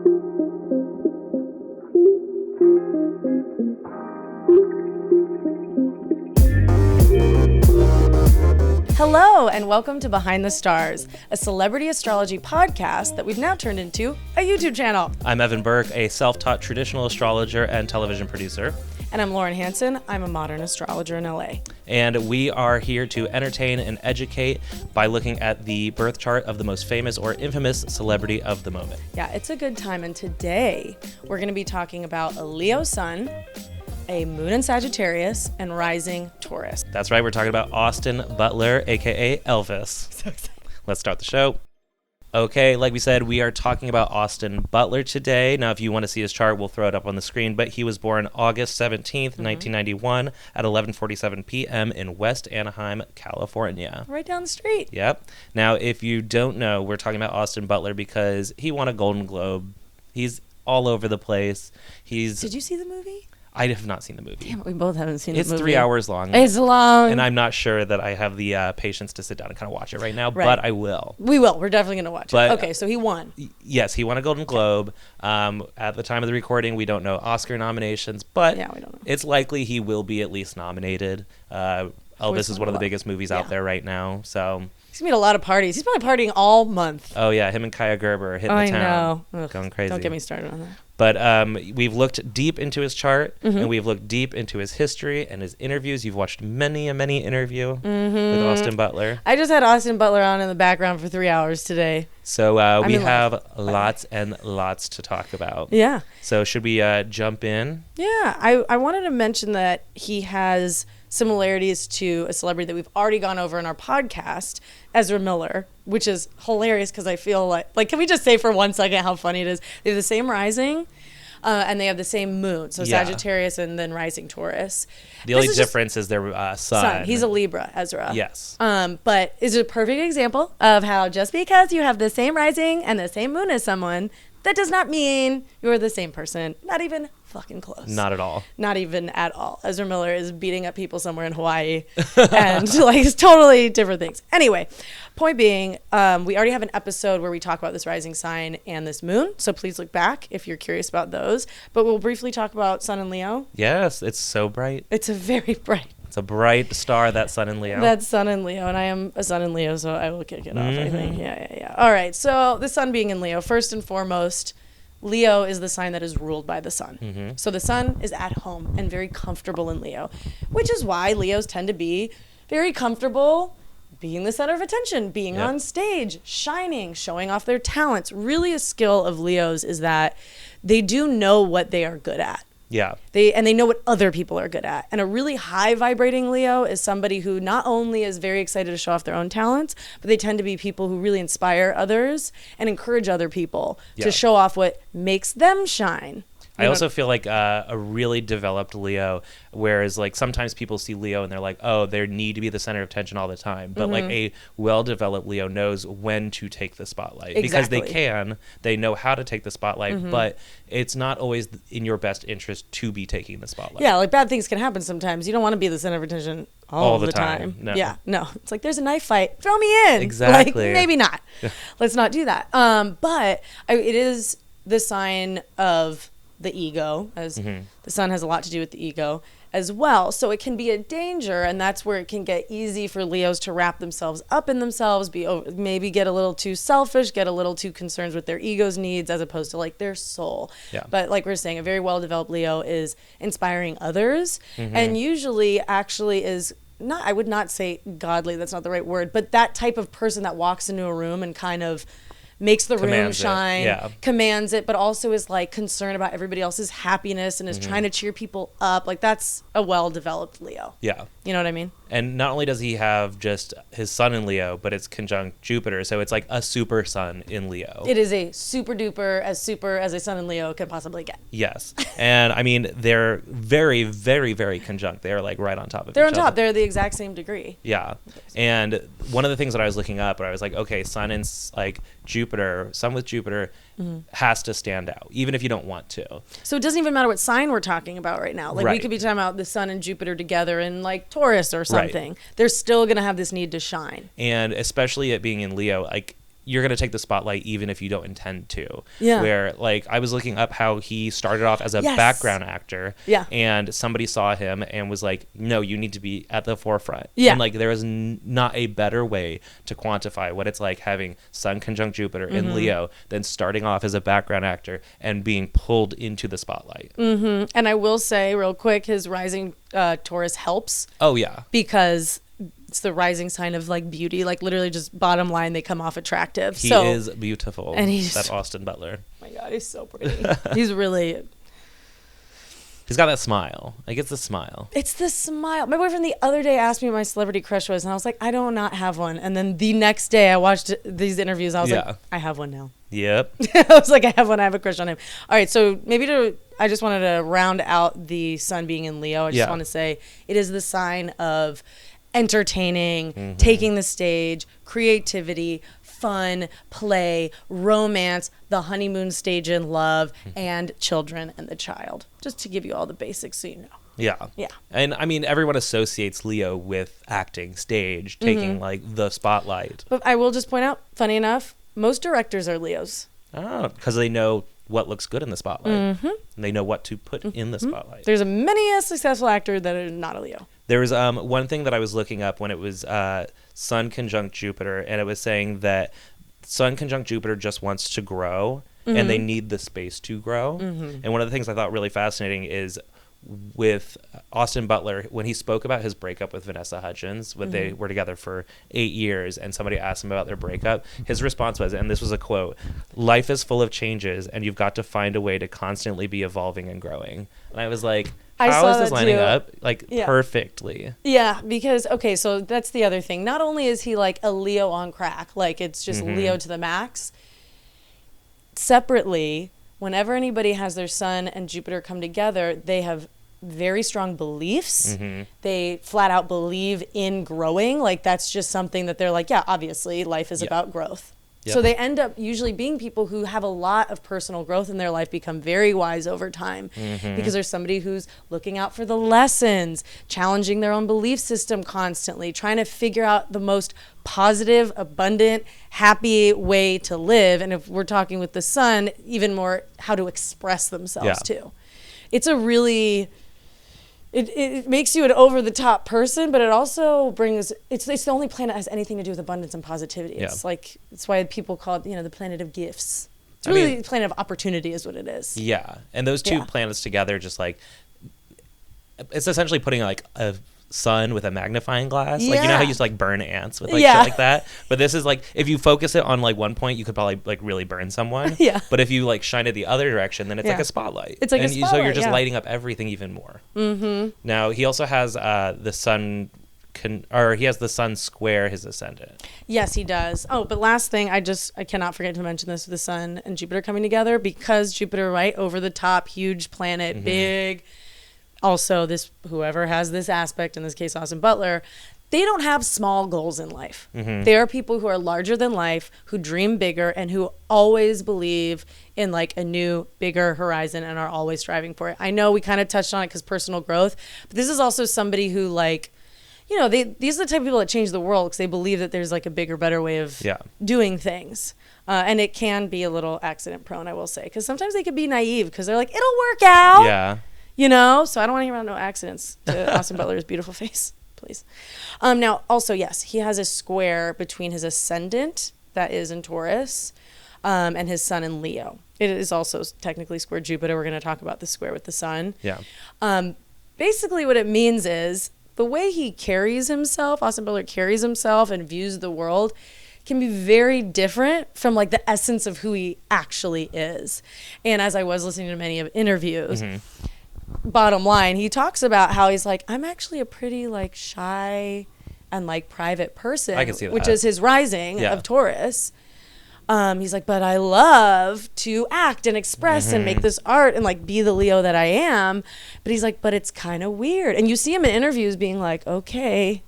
Hello, and welcome to Behind the Stars, a celebrity astrology podcast that we've now turned into a YouTube channel. I'm Evan Burke, a self-taught traditional astrologer and television producer. And I'm Lauren Hansen. I'm a modern astrologer in LA. And we are here to entertain and educate by looking at the birth chart of the most famous or infamous celebrity of the moment. Yeah, it's a good time. And today we're going to be talking about a Leo sun, a moon in Sagittarius, and rising Taurus. That's right. We're talking about Austin Butler, a.k.a. Elvis. So excited. Let's start the show. Okay, like we said, we are talking about Austin Butler today. Now, if you want to see his chart, we'll throw it up on the screen. But he was born August 17th, 1991 at 11:47 p.m. in West Anaheim, California. Right down the street. Yep. Now, if you don't know, we're talking about Austin Butler because he won a Golden Globe. He's all over the place. Did you see the movie? I have not seen the movie. Damn it, we both haven't seen the movie. It's 3 hours long. It's long. And I'm not sure that I have the patience to sit down and kind of watch it right now, Right. but I will. We will. We're definitely going to watch But, it. Okay, so he won. Yes, he won a Golden Globe. At the time of the recording, we don't know Oscar nominations, but Yeah, we don't know. it's likely he will be at least nominated. Elvis is one of the biggest movies out there right now, so... He's going to be at a lot of parties. He's probably partying all month. Oh, yeah, him and Kaya Gerber are hitting the town. I know. Ugh, going crazy. Don't get me started on that. But we've looked deep into his chart, and we've looked deep into his history and his interviews. You've watched many interview with Austin Butler. I just had Austin Butler on in the background for 3 hours today. So we have lots and lots to talk about. Yeah. So should we jump in? Yeah. I wanted to mention that he has similarities to a celebrity that we've already gone over in our podcast, Ezra Miller, which is hilarious because I feel like, can we just say for 1 second how funny it is? They have the same rising. And they have the same moon, so Sagittarius and then rising Taurus. The only difference is their sun. He's a Libra, Ezra. Yes. But is a perfect example of how just because you have the same rising and the same moon as someone, that does not mean you're the same person. Not even fucking close. Not at all. Not even at all. Ezra Miller is beating up people somewhere in Hawaii and it's totally different things. Anyway, point being, we already have an episode where we talk about this rising sign and this moon. So please look back if you're curious about those. But we'll briefly talk about Sun and Leo. Yes, it's so bright. It's a very bright. It's a bright star, that Sun and Leo. That's Sun and Leo, and I am a Sun and Leo, so I will kick it off, I think. Yeah. All right, so the Sun being in Leo, first and foremost, Leo is the sign that is ruled by the sun. So the sun is at home and very comfortable in Leo, which is why Leos tend to be very comfortable being the center of attention, being on stage, shining, showing off their talents. Really a skill of Leos is that they do know what they are good at. Yeah. They know what other people are good at. And a really high vibrating Leo is somebody who not only is very excited to show off their own talents, but they tend to be people who really inspire others and encourage other people to show off what makes them shine. I also feel like a really developed Leo, whereas like sometimes people see Leo and they're like, oh, they need to be the center of attention all the time. But like a well-developed Leo knows when to take the spotlight because they know how to take the spotlight, but it's not always in your best interest to be taking the spotlight. Yeah, like bad things can happen sometimes. You don't want to be the center of attention all the time. No. Yeah, no. It's like there's a knife fight. Throw me in. Exactly. Like, maybe not. Let's not do that. But it is the sign of the ego, as the sun has a lot to do with the ego as well. So it can be a danger, and that's where it can get easy for Leos to wrap themselves up in themselves, maybe get a little too selfish, get a little too concerned with their ego's needs as opposed to like their soul. Yeah. But like we're saying, a very well-developed Leo is inspiring others and usually actually is not, I would not say godly, that's not the right word, but that type of person that walks into a room and kind of makes the room shine, commands it, but also is like concerned about everybody else's happiness and is trying to cheer people up. Like that's a well-developed Leo. Yeah. You know what I mean? And not only does he have just his sun in Leo, but it's conjunct Jupiter. So it's like a super sun in Leo. It is a super duper, as super as a sun in Leo could possibly get. Yes. And I mean, they're very, very, very conjunct. They're like right on top of each other. They're on top. They're the exact same degree. Yeah. And one of the things that I was looking up, where I was like, okay, sun and like Jupiter, sun with Jupiter has to stand out, even if you don't want to. So it doesn't even matter what sign we're talking about right now. Like we could be talking about the sun and Jupiter together in like Taurus or something. They're still going to have this need to shine. And especially it being in Leo, like you're going to take the spotlight even if you don't intend to. Yeah. Where, like, I was looking up how he started off as a background actor. Yeah. And somebody saw him and was like, no, you need to be at the forefront. Yeah. And, like, there is not a better way to quantify what it's like having Sun conjunct Jupiter in Leo than starting off as a background actor and being pulled into the spotlight. Mm-hmm. And I will say real quick, his rising Taurus helps. Oh, yeah. Because it's the rising sign of like beauty, like literally just bottom line, they come off attractive. He is beautiful. And he's that Austin Butler. Oh my God, he's so pretty. He's got that smile. Like, it's the smile. It's the smile. My boyfriend the other day asked me what my celebrity crush was, and I was like, I do not have one. And then the next day I watched these interviews, and I was like, I have one now. Yep. I was like, I have one. I have a crush on him. All right, so I just wanted to round out the sun being in Leo. I just want to say it is the sign of entertaining, taking the stage, creativity, fun, play, romance, the honeymoon stage in love, and children and the child. Just to give you all the basics so you know. Yeah. Yeah. And I mean, everyone associates Leo with acting, stage, taking like the spotlight. But I will just point out, funny enough, most directors are Leos. Oh, because they know what looks good in the spotlight. And they know what to put in the spotlight. There's many a successful actor that are not a Leo. There was one thing that I was looking up when it was Sun conjunct Jupiter, and it was saying that Sun conjunct Jupiter just wants to grow, and they need the space to grow. And one of the things I thought really fascinating is with Austin Butler, when he spoke about his breakup with Vanessa Hudgens, when they were together for 8 years, and somebody asked him about their breakup, his response was, and this was a quote, "Life is full of changes, and you've got to find a way to constantly be evolving and growing." And I was like, how is this lining up? Like, perfectly. Yeah, because, okay, so that's the other thing. Not only is he like a Leo on crack, like it's just Leo to the max. Separately, whenever anybody has their Sun and Jupiter come together, they have very strong beliefs. They flat out believe in growing. Like, that's just something that they're like, yeah, obviously life is about growth. So they end up usually being people who have a lot of personal growth in their life, become very wise over time because there's somebody who's looking out for the lessons, challenging their own belief system constantly, trying to figure out the most positive, abundant, happy way to live. And if we're talking with the Sun, even more how to express themselves too. It's a really... It makes you an over-the-top person, but it also brings... It's the only planet that has anything to do with abundance and positivity. It's like... It's why people call it, the planet of gifts. It's really the planet of opportunity is what it is. Yeah. And those two planets together just, like... It's essentially putting, like, a sun with a magnifying glass. Like, you know how you used to, like, burn ants with, like, shit like that? But this is, like... If you focus it on, like, one point, you could probably, like, really burn someone. But if you, like, shine it the other direction, then it's like a spotlight. It's like a spotlight, so you're just lighting up everything even more. Now, he also has the sun... he has the sun square his ascendant. Yes, he does. Oh, but last thing, I cannot forget to mention this with the Sun and Jupiter coming together, because Jupiter, right, over the top, huge planet, big. Also, whoever has this aspect, in this case, Austin Butler, they don't have small goals in life. They are people who are larger than life, who dream bigger, and who always believe in like a new, bigger horizon and are always striving for it. I know we kind of touched on it because personal growth, but this is also somebody who, like, these are the type of people that change the world because they believe that there's like a bigger, better way of doing things. And it can be a little accident prone, I will say, because sometimes they could be naive because they're like, it'll work out. Yeah. So I don't want to hear about no accidents to Austin Butler's beautiful face, please. Now, also, yes, he has a square between his ascendant, that is in Taurus, and his Sun in Leo. It is also technically square Jupiter. We're going to talk about the square with the Sun. Yeah. Basically, what it means is the way he carries himself, Austin Butler carries himself and views the world, can be very different from like the essence of who he actually is. And as I was listening to many of interviews, bottom line, he talks about how he's like, I'm actually a pretty like shy and like private person. I can see that. Which is his rising of Taurus. He's like, but I love to act and express and make this art and like be the Leo that I am. But he's like, but it's kind of weird. And you see him in interviews being like, okay,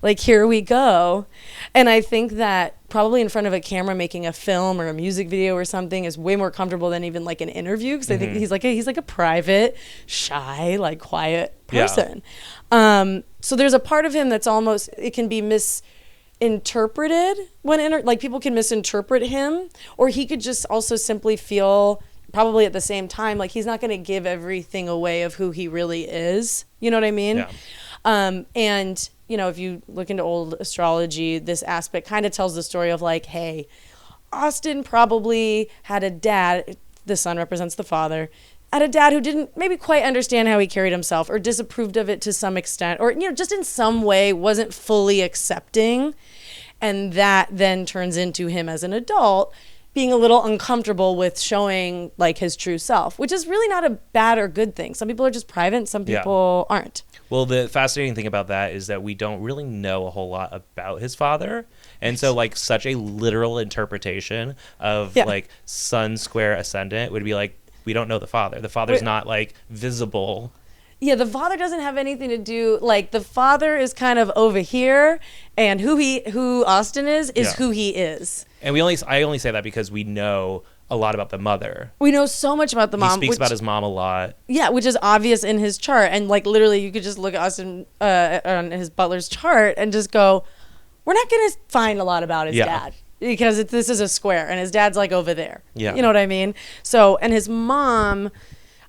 like here we go. And I think that probably in front of a camera making a film or a music video or something is way more comfortable than even like an interview, because I think he's like a private, shy, like quiet person. So there's a part of him that's almost, it can be interpreted like people can misinterpret him, or he could just also simply feel probably at the same time like he's not going to give everything away of who he really is. You know what I mean? Yeah. And you know, if you look into old astrology, this aspect kind of tells the story of like, hey, Austin probably had a dad, the son represents the father, had a dad who didn't maybe quite understand how he carried himself, or disapproved of it to some extent, or, you know, just in some way wasn't fully accepting. And that then turns into him as an adult being a little uncomfortable with showing like his true self, which is really not a bad or good thing. Some people are just private and some people aren't. Well, the fascinating thing about that is that we don't really know a whole lot about his father. And so like such a literal interpretation of like sun square ascendant would be like, we don't know the father. The father's not like visible. Yeah, the father doesn't have anything to do, like the father is kind of over here, and who Austin is who he is. And I only say that because we know a lot about the mother. We know so much about the mom. He speaks about his mom a lot. Yeah, which is obvious in his chart. And like literally you could just look at Austin on his Butler's chart and just go, we're not going to find a lot about his dad. Because this is a square and his dad's like over there. Yeah. You know what I mean? So, and his mom,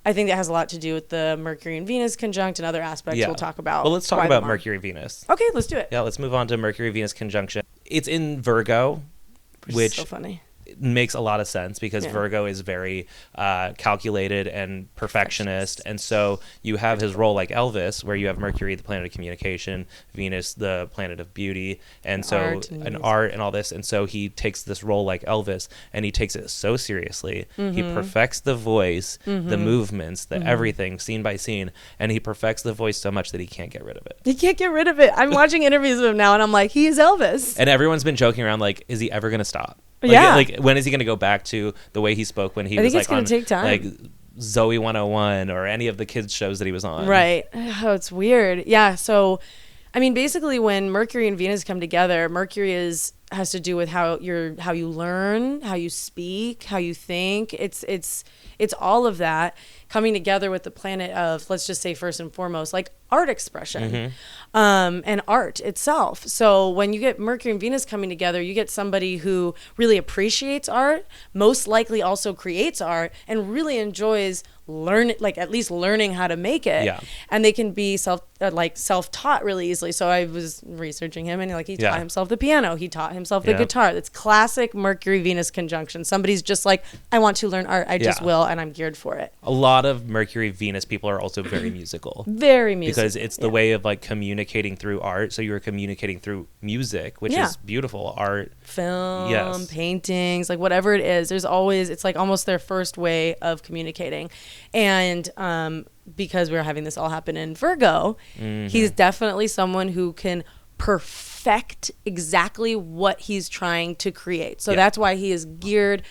I think that has a lot to do with the Mercury and Venus conjunct and other aspects we'll talk about. Well, let's talk about Mercury Venus. Okay, let's do it. Yeah, let's move on to Mercury Venus conjunction. It's in Virgo, which so funny. Makes a lot of sense because Virgo is very calculated and perfectionist. And so you have his role like Elvis, where you have Mercury, the planet of communication, Venus, the planet of beauty, and so art and all this. And so he takes this role like Elvis and he takes it so seriously. He perfects the voice, the movements, the everything scene by scene, and he perfects the voice so much that he can't get rid of it. He can't get rid of it. I'm watching interviews of him now and I'm like, he is Elvis. And everyone's been joking around like, is he ever going to stop? Like when is he going to go back to the way he spoke when he was like on take time. Like Zoe 101 or any of the kids shows that he was on? Right. Oh, it's weird. Yeah. So, I mean, basically, when Mercury and Venus come together, Mercury has to do with how you learn, how you speak, how you think. It's all of that coming together with the planet of, let's just say first and foremost, like art expression and art itself. So when you get Mercury and Venus coming together, you get somebody who really appreciates art, most likely also creates art, and really enjoys at least learning how to make it. Yeah. And they can be self-taught really easily. So I was researching him and he taught himself the piano. He taught himself the guitar. That's classic Mercury Venus conjunction. Somebody's just like, I want to learn art. I just will, and I'm geared for it. A lot of Mercury Venus people are also very musical. Very musical. Because it's the way of like communicating through art. So you're communicating through music, which is beautiful. Art, film, paintings, like whatever it is. There's always, it's like almost their first way of communicating. And because we're having this all happen in Virgo, he's definitely someone who can perfect exactly what he's trying to create. So that's why he is geared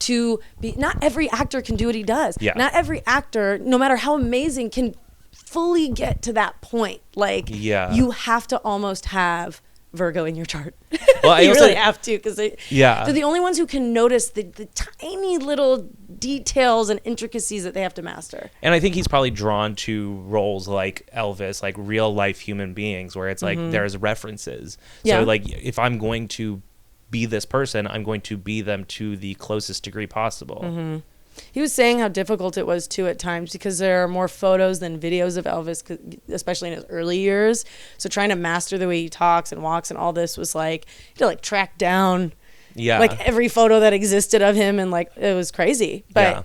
to be, not every actor can do what he does. Yeah. Not every actor, no matter how amazing, can fully get to that point. Like you have to almost have Virgo in your chart. Well, you really have to, because they're the only ones who can notice the tiny little details and intricacies that they have to master. And I think he's probably drawn to roles like Elvis, like real life human beings, where it's like there's references. So like if I'm going to be this person, I'm going to be them to the closest degree possible. He was saying how difficult it was too at times because there are more photos than videos of Elvis, especially in his early years. So trying to master the way he talks and walks and all this was like, you had to like track down like every photo that existed of him, and like it was crazy. But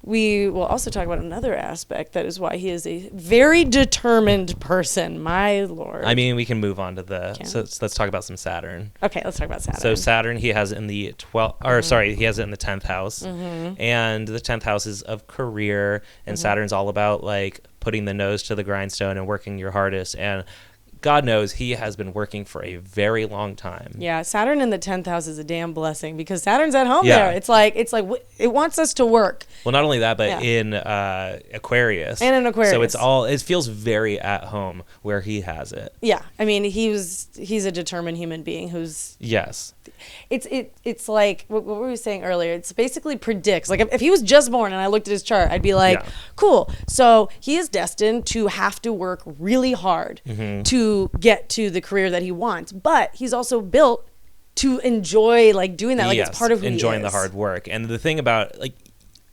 we will also talk about another aspect that is why he is a very determined person. My Lord. I mean, we can move on to so let's talk about some Saturn. Okay, let's talk about Saturn. So Saturn, he has in the 12th, he has it in the 10th house. And the 10th house is of career, and Saturn's all about like putting the nose to the grindstone and working your hardest. And God knows he has been working for a very long time. Yeah, Saturn in the 10th house is a damn blessing because Saturn's at home there. It's like it wants us to work. Well, not only that, but in Aquarius. And in Aquarius. So it feels very at home where he has it. Yeah. I mean, he's a determined human being who's It's like what were we saying earlier? It's basically predicts. Like if he was just born and I looked at his chart, I'd be like, cool. So he is destined to have to work really hard to to get to the career that he wants. But he's also built to enjoy like doing that. Like it's part of who enjoying he is. the hard work. And the thing about like,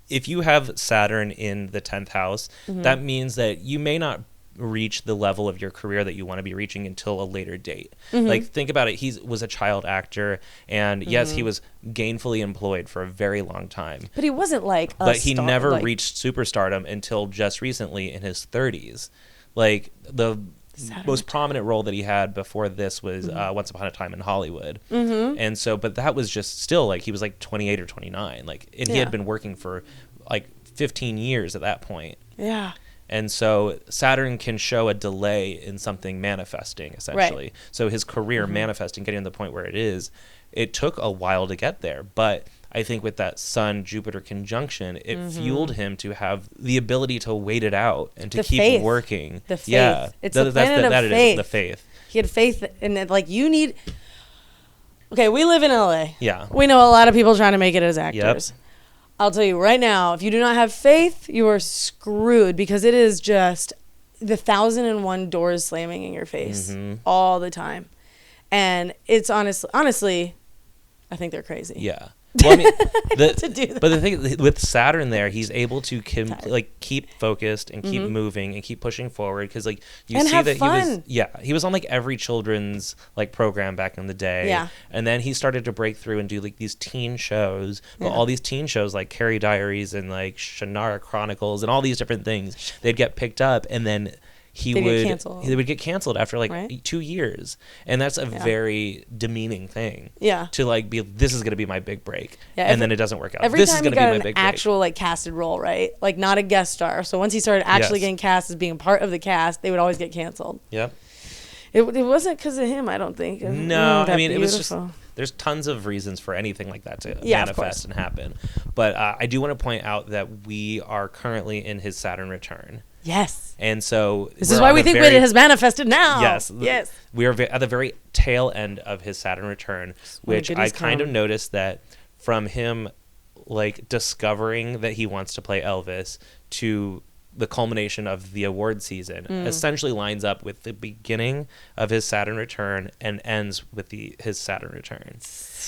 if you have Saturn in the 10th house, that means that you may not reach the level of your career that you want to be reaching until a later date. Like think about it, he was a child actor, and yes, he was gainfully employed for a very long time, but he wasn't like he never reached superstardom until just recently in his 30s. Like the most prominent role that he had before this was Once Upon a Time in Hollywood. And so, but that was just still like he was like 28 or 29, like, and he had been working for like 15 years at that point. And so Saturn can show a delay in something manifesting, essentially. Right. So his career manifesting, getting to the point where it took a while to get there. But I think with that Sun-Jupiter conjunction, it fueled him to have the ability to wait it out and to keep working. The faith. Yeah. It's the planet of faith. The faith. He had faith in it. Like, you need... Okay, we live in LA. Yeah. We know a lot of people trying to make it as actors. Yep. I'll tell you right now, if you do not have faith, you are screwed, because it is just the 1001 doors slamming in your face all the time. And it's honestly, I think they're crazy. Yeah. Well, I mean, but the thing with Saturn there, he's able to keep focused and keep moving and keep pushing forward, because like you see that he was on like every children's like program back in the day. Yeah. And then he started to break through and do like these teen shows. But all these teen shows like Carrie Diaries and like Shannara Chronicles and all these different things, they'd get picked up, and then they would get canceled after like 2 years, and that's a very demeaning thing. Yeah, to like be, this is going to be my big break, and then it doesn't work out. This is going to be my big break. Actual like casted role, right? Like not a guest star. So once he started actually getting cast as being part of the cast, they would always get canceled. Yep. It wasn't because of him, I don't think. No, I mean, it was just, there's tons of reasons for anything like that to manifest and happen. But I do want to point out that we are currently in his Saturn return. Yes. And so this is why we think it has manifested now. Yes. Yes. We are at the very tail end of his Saturn return, which I kind of noticed that from him like discovering that he wants to play Elvis to the culmination of the award season essentially lines up with the beginning of his Saturn return and ends with his Saturn return.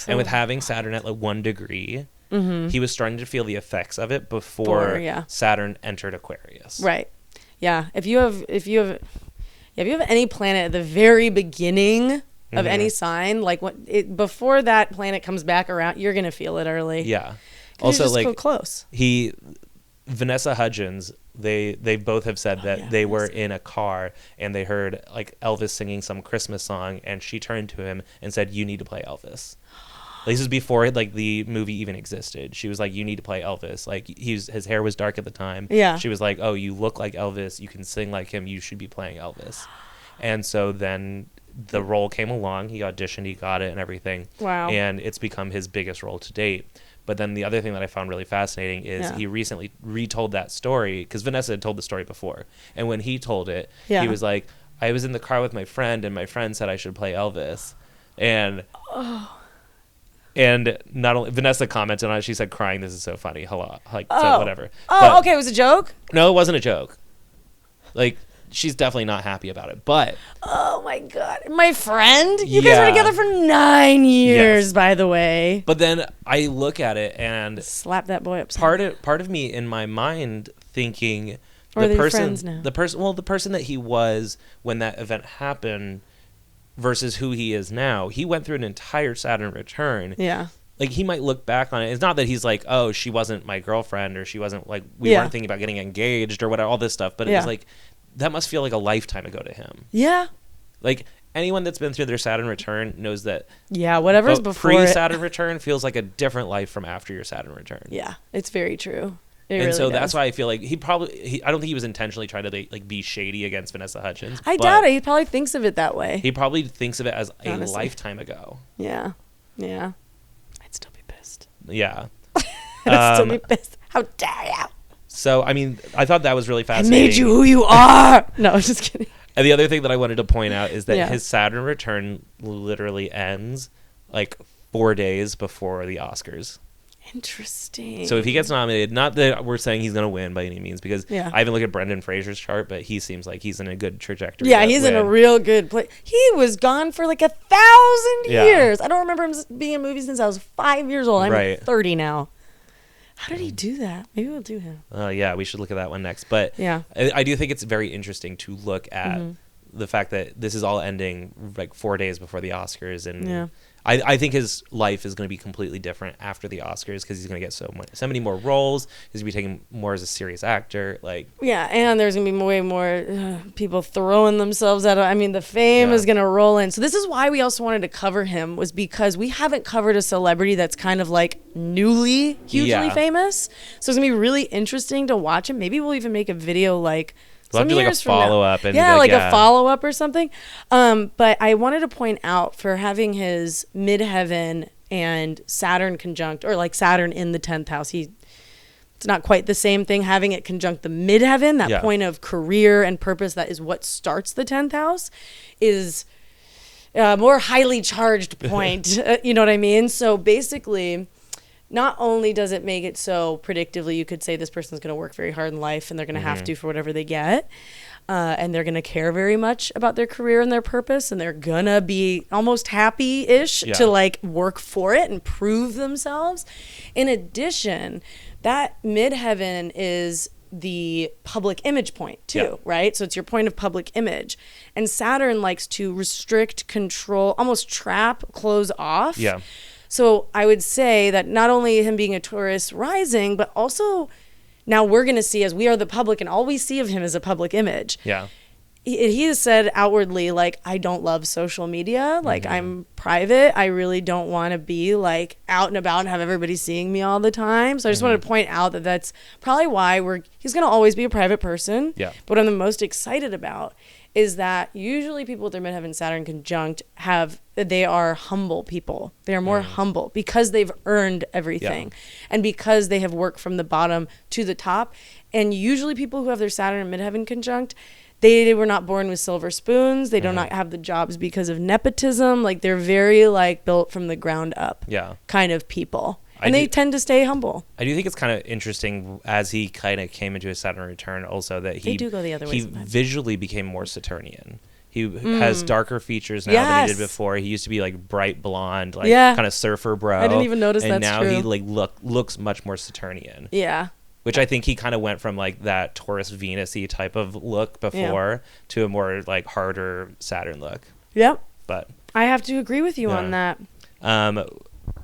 And with having Saturn at like 1 degree, he was starting to feel the effects of it before Saturn entered Aquarius. Right. Yeah. If you have any planet at the very beginning of any sign, like before that planet comes back around, you're gonna feel it early. Yeah. Also, just like so close. Vanessa Hudgens, they both have said that they were in a car and they heard like Elvis singing some Christmas song, and she turned to him and said, "You need to play Elvis." Like, this is before like the movie even existed. She was like, "You need to play Elvis." Like his hair was dark at the time. Yeah. She was like, "Oh, you look like Elvis. You can sing like him. You should be playing Elvis." And so then the role came along. He auditioned. He got it and everything. Wow. And it's become his biggest role to date. But then the other thing that I found really fascinating is he recently retold that story, because Vanessa had told the story before. And when he told it, he was like, "I was in the car with my friend, and my friend said I should play Elvis." And and not only Vanessa commented on it, she said, crying, "This is so funny." Hello, like so whatever. Okay, it was a joke? No, it wasn't a joke. Like, she's definitely not happy about it. But oh my god, my friend, you guys were together for 9 years, by the way. But then I look at it and slap that boy up. Part of me in my mind thinking, or the person that he was when that event happened versus who he is now. He went through an entire Saturn return. Yeah. Like, he might look back on it. It's not that he's like, "Oh, she wasn't my girlfriend," or "She wasn't like, we weren't thinking about getting engaged," or whatever, all this stuff. But it was like, that must feel like a lifetime ago to him. Yeah. Like, anyone that's been through their Saturn return knows that. Yeah, whatever's before pre-Saturn return feels like a different life from after your Saturn return. Yeah, it's very true. That's why I feel like I don't think he was intentionally trying to like be shady against Vanessa Hudgens. I doubt it. He probably thinks of it that way. He probably thinks of it as a lifetime ago. Yeah. Yeah. I'd still be pissed. Yeah. I'd still be pissed. How dare you? So, I mean, I thought that was really fascinating. I made you who you are. No, I'm just kidding. And the other thing that I wanted to point out is that his Saturn return literally ends like 4 days before the Oscars. Interesting. So if he gets nominated, not that we're saying he's going to win by any means, because I haven't looked at Brendan Fraser's chart, but he seems like he's in a good trajectory. Yeah, he's in a real good place. He was gone for like 1,000 years. I don't remember him being in movies since I was 5 years old. I'm 30 now. How did he do that? Maybe we'll do him. Yeah, we should look at that one next. But I do think it's very interesting to look at the fact that this is all ending like 4 days before the Oscars, and I think his life is going to be completely different after the Oscars, because he's going to get so many more roles. He's going to be taken more as a serious actor. And there's going to be way more people throwing themselves at him. I mean, the fame is going to roll in. So this is why we also wanted to cover him, was because we haven't covered a celebrity that's kind of like newly hugely famous. So it's going to be really interesting to watch him. Maybe we'll even make a video like we'll have to do like a follow-up. A follow-up or something. But I wanted to point out, for having his Midheaven and Saturn conjunct, or like Saturn in the 10th house, it's not quite the same thing. Having it conjunct the Midheaven, that point of career and purpose, that is what starts the 10th house, is a more highly charged point. You know what I mean? So basically, not only does it make it so predictively, you could say this person's going to work very hard in life and they're going to have to for whatever they get. And they're going to care very much about their career and their purpose. And they're going to be almost happy-ish to like work for it and prove themselves. In addition, that midheaven is the public image point too, right? So it's your point of public image. And Saturn likes to restrict, control, almost trap, close off. Yeah. So I would say that not only him being a Taurus rising, but also now we're going to see, as we are the public and all we see of him is a public image. Yeah. He has said outwardly, like, I don't love social media. Like, I'm private. I really don't want to be like out and about and have everybody seeing me all the time. So I just wanted to point out that that's probably why he's going to always be a private person. Yeah. But what I'm the most excited about is that usually people with their midheaven Saturn conjunct they are humble people. They are more humble because they've earned everything and because they have worked from the bottom to the top. And usually people who have their Saturn and midheaven conjunct, they were not born with silver spoons. They do not have the jobs because of nepotism. Like, they're very like built from the ground up kind of people. And they tend to stay humble. I do think it's kind of interesting, as he kind of came into his Saturn return also, that he do go the other way sometimes. Visually became more Saturnian. He has darker features now than he did before. He used to be like bright blonde, like kind of surfer bro. I didn't even notice that's true. And now he like looks much more Saturnian. Yeah. Which I think he kind of went from like that Taurus Venus-y type of look before to a more like harder Saturn look. Yep. But I have to agree with you on that.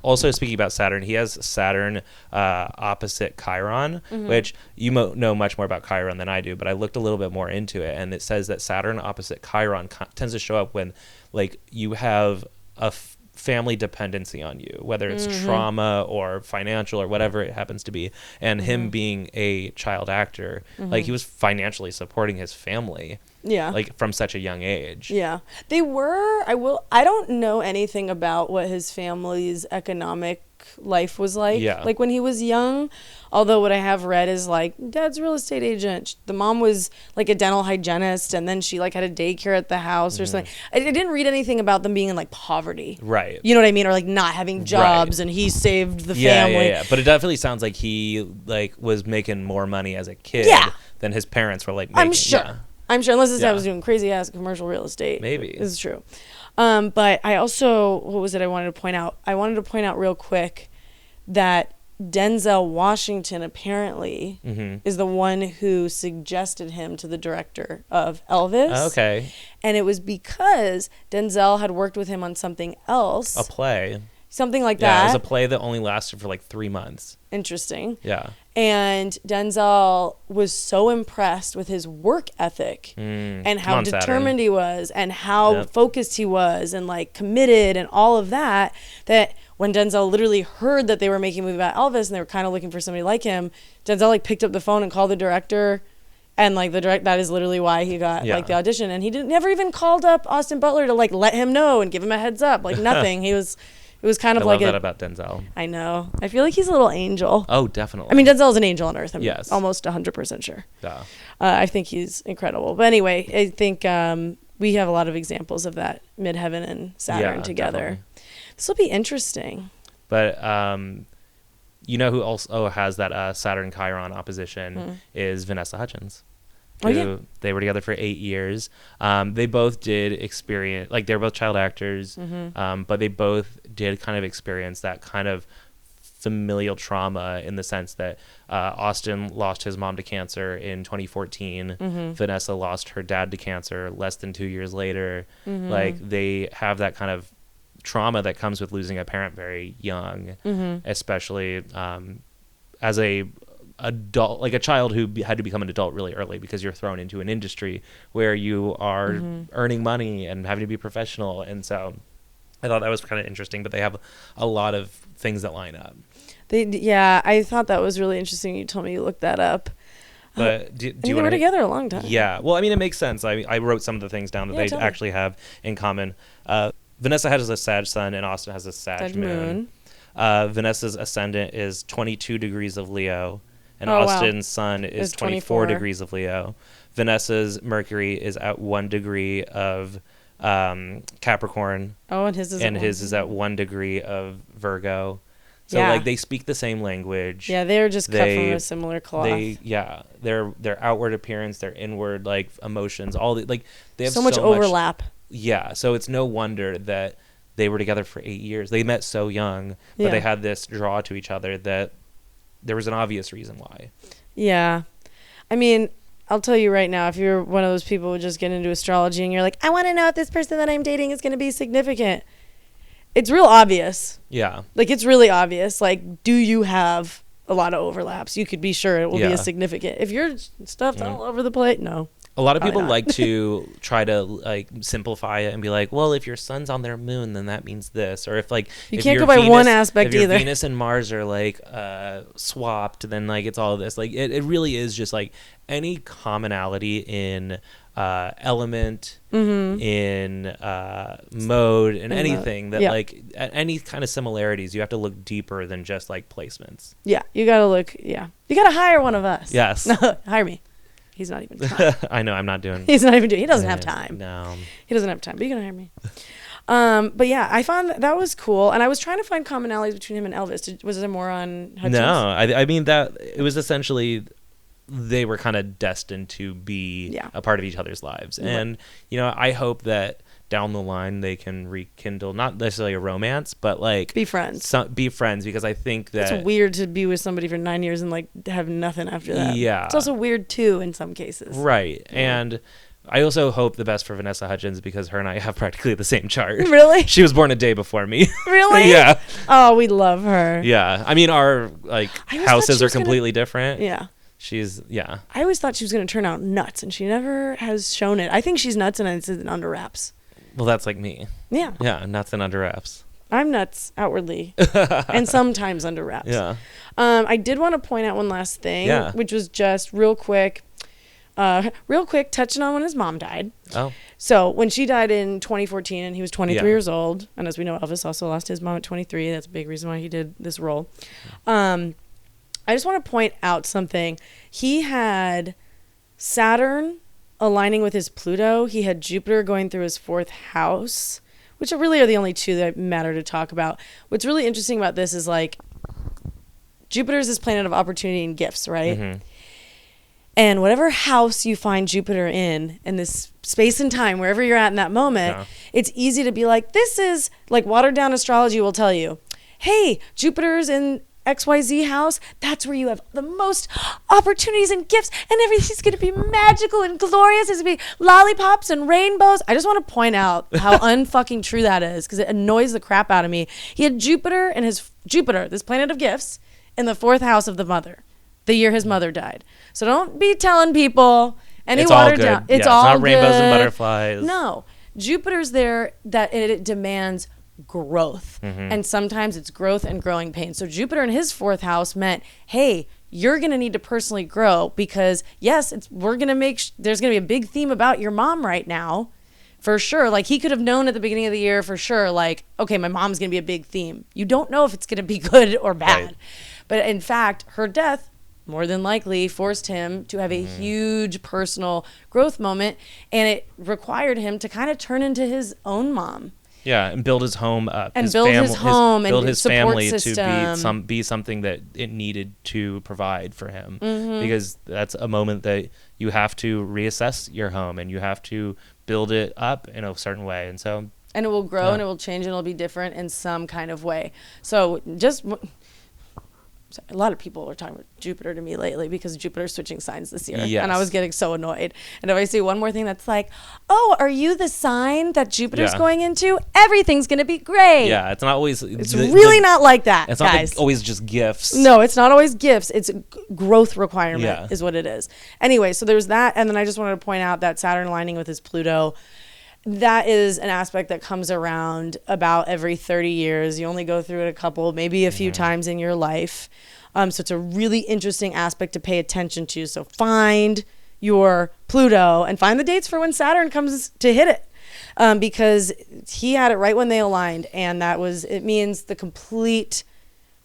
Also, speaking about Saturn, he has Saturn opposite Chiron, which you know much more about Chiron than I do, but I looked a little bit more into it, and it says that Saturn opposite Chiron tends to show up when like you have a family dependency on you, whether it's trauma or financial or whatever it happens to be. And him being a child actor, like he was financially supporting his family. Yeah. Like from such a young age. Yeah. They were, I don't know anything about what his family's economic life was like. Yeah. Like when he was young, although what I have read is like dad's a real estate agent. The mom was like a dental hygienist, and then she like had a daycare at the house or something. I didn't read anything about them being in like poverty. Right. You know what I mean? Or like not having jobs and he saved the family. Yeah. But it definitely sounds like he like was making more money as a kid than his parents were like making. I'm sure. Yeah. I'm sure, unless his dad was doing crazy ass commercial real estate. Maybe. This is true. But I also, what was it I wanted to point out? I wanted to point out real quick that Denzel Washington apparently is the one who suggested him to the director of Elvis. Okay. And it was because Denzel had worked with him on something else. A play. Something like that. Yeah, it was a play that only lasted for like 3 months. Interesting. Yeah. And Denzel was so impressed with his work ethic and how determined he was and how focused he was and like committed and all of that, that when Denzel literally heard that they were making a movie about Elvis and they were kind of looking for somebody like him, Denzel like picked up the phone and called the director. And like that is literally why he got like the audition. And he never even called up Austin Butler to like let him know and give him a heads up. Like nothing. It was kind of like I love that about Denzel. I know. I feel like he's a little angel. Oh, definitely. I mean, Denzel's an angel on earth. I'm almost 100% sure. Yeah. I think he's incredible. But anyway, I think we have a lot of examples of that Midheaven and Saturn together. Definitely. This will be interesting. But You know who also has that Saturn Chiron opposition is Vanessa Hudgens. They were together for 8 years. They both did experience, like they're both child actors, but they both did kind of experience that kind of familial trauma in the sense that Austin lost his mom to cancer in 2014. Vanessa lost her dad to cancer less than 2 years later. Like they have that kind of trauma that comes with losing a parent very young, especially as a adult, like a child who had to become an adult really early because you're thrown into an industry where you are earning money and having to be professional. And so I thought that was kind of interesting, but they have a lot of things that line up. I thought that was really interesting. You told me you looked that up. But they were together a long time. Yeah. Well, I mean, it makes sense. I wrote some of the things down that they actually have in common. Vanessa has a Sag sun and Austin has a Sag moon. Vanessa's ascendant is 22 degrees of Leo. And Austin's sun is 24 degrees of Leo. Vanessa's Mercury is at 1 degree of Capricorn. Oh, and his is at 1 degree of Virgo. So like they speak the same language. Yeah, they're just cut from a similar cloth. Their outward appearance, their inward like emotions, all the like they have so much overlap. Yeah, so it's no wonder that they were together for 8 years. They met so young, but they had this draw to each other that there was an obvious reason why. Yeah. I mean, I'll tell you right now, if you're one of those people who just get into astrology and you're like, I want to know if this person that I'm dating is going to be significant. It's real obvious. Yeah. Like, it's really obvious. Like, do you have a lot of overlaps? You could be sure it will be a significant. If you're stuffed all over the plate, no. A lot of people like to try to like simplify it and be like, well, if your sun's on their moon, then that means this. Or if like you can't go by one aspect either. If Venus and Mars are like swapped, then like it's all this. Like it really is just like any commonality in element, in mode, and anything that like any kind of similarities, you have to look deeper than just like placements. Yeah, you got to look. Yeah, you got to hire one of us. Yes, no, hire me. He's not even trying. I know, I'm not doing. He's not even doing. He doesn't have time. No, he doesn't have time. But you can hire me. But yeah, I found that was cool, and I was trying to find commonalities between him and Elvis. Was there more on Hudgens? No, I mean that it was essentially they were kind of destined to be a part of each other's lives, and you know, I hope that down the line they can rekindle not necessarily a romance, but like be friends. Be friends, because I think that it's weird to be with somebody for 9 years and like have nothing after that. Yeah, it's also weird too in some cases. Right, and I also hope the best for Vanessa Hudgens because her and I have practically the same chart. Really? She was born a day before me. Really? Yeah. Oh, we love her. Yeah, I mean our like houses are completely different. Yeah. I always thought she was going to turn out nuts, and she never has shown it. I think she's nuts, and it's under wraps. Well, that's like me. Yeah. Yeah, nuts and under wraps. I'm nuts outwardly, and sometimes under wraps. Yeah. I did want to point out one last thing, which was just real quick, touching on when his mom died. Oh. So when she died in 2014, and he was 23 years old, and as we know, Elvis also lost his mom at 23. That's a big reason why he did this role. I just want to point out something. He had Saturn aligning with his Pluto. He had Jupiter going through his 4th house, which really are the only two that matter to talk about. What's really interesting about this is like Jupiter is this planet of opportunity and gifts, right? Mm-hmm. And whatever house you find Jupiter in this space and time, wherever you're at in that moment, it's easy to be like, this is like watered down astrology will tell you, hey, Jupiter's in XYZ house, that's where you have the most opportunities and gifts, and everything's going to be magical and glorious. There's going to be lollipops and rainbows. I just want to point out how unfucking true that is, because it annoys the crap out of me. He had Jupiter, this planet of gifts, in the 4th house of the mother, the year his mother died. So don't be telling people any watered down. It's all not good. Rainbows and butterflies. No, Jupiter's there that it demands growth, and sometimes it's growth and growing pains. So Jupiter in his 4th house meant, hey, you're gonna need to personally grow, because yes, we're gonna there's gonna be a big theme about your mom right now, for sure. Like he could have known at the beginning of the year for sure, like, okay, my mom's gonna be a big theme. You don't know if it's gonna be good or bad, but in fact, her death more than likely forced him to have a huge personal growth moment, and it required him to kind of turn into his own mom. Yeah, and build his home up. And build his home and build his support family system. to be something that it needed to provide for him. Because that's a moment that you have to reassess your home and you have to build it up in a certain way. And so... And it will grow and it will change and it'll be different in some kind of way. So a lot of people are talking about Jupiter to me lately because Jupiter's switching signs this year. Yes. And I was getting so annoyed. And if I see one more thing that's like, oh, are you the sign that Jupiter's going into? Everything's going to be great. Yeah, it's not always... It's really not like that, it's guys. not always just gifts. No, it's not always gifts. It's growth requirement is what it is. Anyway, so there's that. And then I just wanted to point out that Saturn aligning with his Pluto, that is an aspect that comes around about every 30 years. You only go through it a couple, maybe a few times in your life. So it's a really interesting aspect to pay attention to. So find your Pluto and find the dates for when Saturn comes to hit it. Because he had it right when they aligned. And it means the complete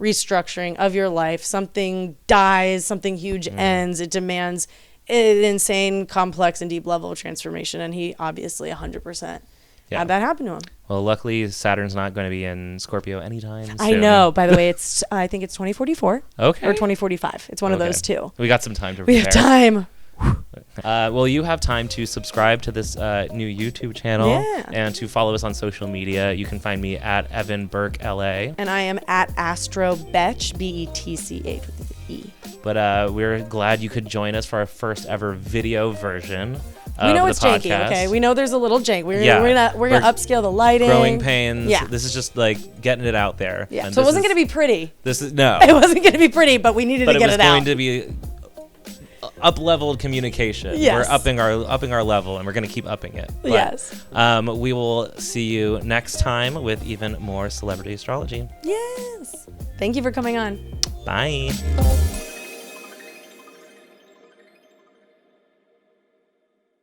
restructuring of your life. Something dies, something huge ends. It demands an insane, complex, and deep level of transformation, and he obviously 100% had that happen to him. Well, luckily, Saturn's not going to be in Scorpio anytime soon. I know. By the way, I think it's 2044. Okay. Or 2045. It's one of those two. We got some time to prepare. We have time. Well, you have time to subscribe to this new YouTube channel and to follow us on social media. You can find me at Evan Burke LA. And I am at Astro Betch, BETCH with the E. But we're glad you could join us for our first ever video version of we know the it's podcast. janky, okay? We know there's a little jank. We're gonna upscale the lighting. Growing pains. Yeah. This is just like getting it out there. Yeah. And So it wasn't gonna be pretty. No. It wasn't gonna be pretty, but we needed to get it out. But it was going to be up-leveled communication. Yes. We're upping our level, and we're going to keep upping it. But, yes. We will see you next time with even more celebrity astrology. Yes. Thank you for coming on. Bye.